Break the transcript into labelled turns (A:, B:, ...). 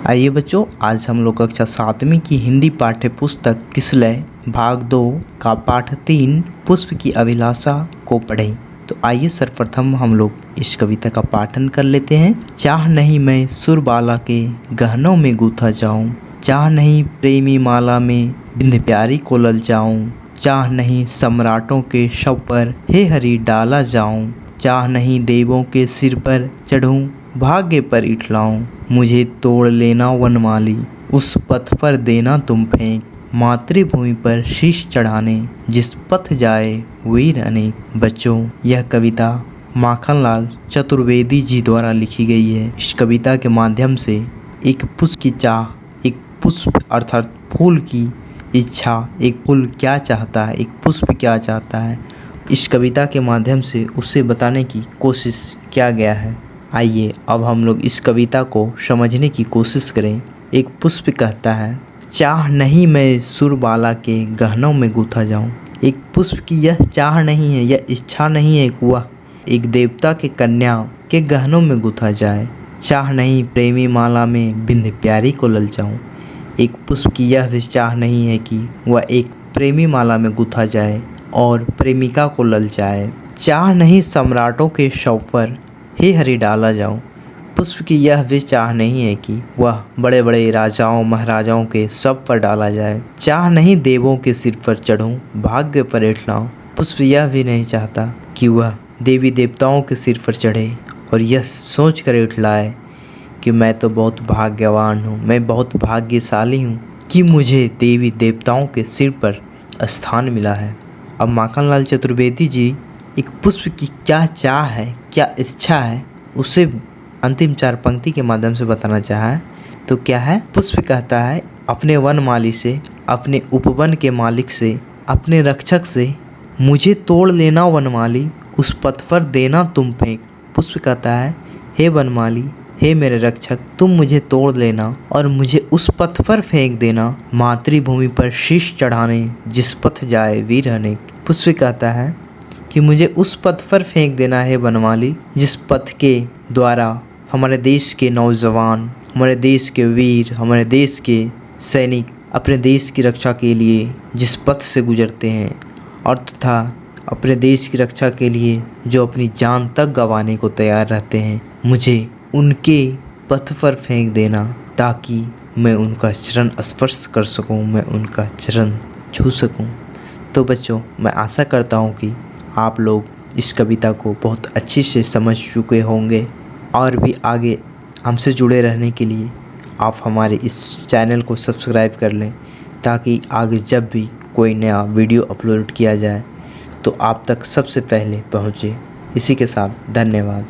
A: आइए बच्चों, आज हम लोग कक्षा 7वीं की हिंदी पाठ्य पुस्तक किसलय भाग 2 का पाठ 3 पुष्प की अभिलाषा को पढ़ें। तो आइए सर्वप्रथम हम लोग इस कविता का पाठन कर लेते हैं। चाह नहीं मैं सुरबाला के गहनों में गूथा जाऊं, चाह नहीं प्रेमी माला में बिंद प्यारी को ललचाऊं, चाह नहीं सम्राटों के शव पर हे हरि डाला जाऊं, चाह नहीं देवों के सिर पर चढ़ूं भाग्य पर इठलाऊं, मुझे तोड़ लेना वनमाली उस पथ पर देना तुम फेंक, मातृभूमि पर शीश चढ़ाने जिस पथ जाए वीर अनेक। बच्चों, यह कविता माखनलाल चतुर्वेदी जी द्वारा लिखी गई है। इस कविता के माध्यम से एक पुष्प की चाह, एक पुष्प अर्थात फूल की इच्छा, एक फूल क्या चाहता है, एक पुष्प क्या चाहता है, इस कविता के माध्यम से उसे बताने की कोशिश किया गया है। आइए अब हम लोग इस कविता को समझने की कोशिश करें। एक पुष्प कहता है, चाह नहीं मैं सुरबाला के गहनों में गूथा जाऊं। एक पुष्प की यह चाह नहीं है, यह इच्छा नहीं है कि वह एक देवता के कन्या के गहनों में गूथा जाए। चाह नहीं प्रेमी माला में बिंद प्यारी को ललचाऊं। एक पुष्प की यह भी चाह नहीं है कि वह एक प्रेमी माला में गूथा जाए और प्रेमिका को ललचाए। चाह नहीं सम्राटों के शव पर हे हरि डाला जाऊं। पुष्प की यह भी चाह नहीं है कि वह बड़े बड़े राजाओं महाराजाओं के शव पर डाला जाए। चाह नहीं देवों के सिर पर चढ़ूं भाग्य पर इठलाऊं। पुष्प यह भी नहीं चाहता कि वह देवी देवताओं के सिर पर चढ़े और यह सोच कर इठलाए कि मैं तो बहुत भाग्यवान हूँ, मैं बहुत भाग्यशाली हूँ कि मुझे देवी देवताओं के सिर पर स्थान मिला है। अब माखनलाल चतुर्वेदी जी एक पुष्प की क्या चाह है, क्या इच्छा है, उसे अंतिम 4 पंक्ति के माध्यम से बताना चाहा है। तो क्या है? पुष्प कहता है अपने वनमाली से, अपने उपवन के मालिक से, अपने रक्षक से, मुझे तोड़ लेना वनमाली उस पथ पर देना तुम फेंक। पुष्प कहता है, हे वनमाली, हे मेरे रक्षक, तुम मुझे तोड़ लेना और मुझे उस पथ पर फेंक देना, मातृभूमि पर शीश चढ़ाने जिस पथ जाए वीर अनेक। पुष्प कहता है कि मुझे उस पथ पर फेंक देना है वनमाली जिस पथ के द्वारा हमारे देश के नौजवान, हमारे देश के वीर, हमारे देश के सैनिक अपने देश की रक्षा के लिए जिस पथ से गुजरते हैं और तथा अपने देश की रक्षा के लिए जो अपनी जान तक गंवाने को तैयार रहते हैं, मुझे उनके पथ पर फेंक देना ताकि मैं उनका चरण स्पर्श कर सकूं, मैं उनका चरण छू सकूं। तो बच्चों, मैं आशा करता हूं कि आप लोग इस कविता को बहुत अच्छे से समझ चुके होंगे और भी आगे हमसे जुड़े रहने के लिए आप हमारे इस चैनल को सब्सक्राइब कर लें ताकि आगे जब भी कोई नया वीडियो अपलोड किया जाए तो आप तक सबसे पहले पहुँचे। इसी के साथ धन्यवाद।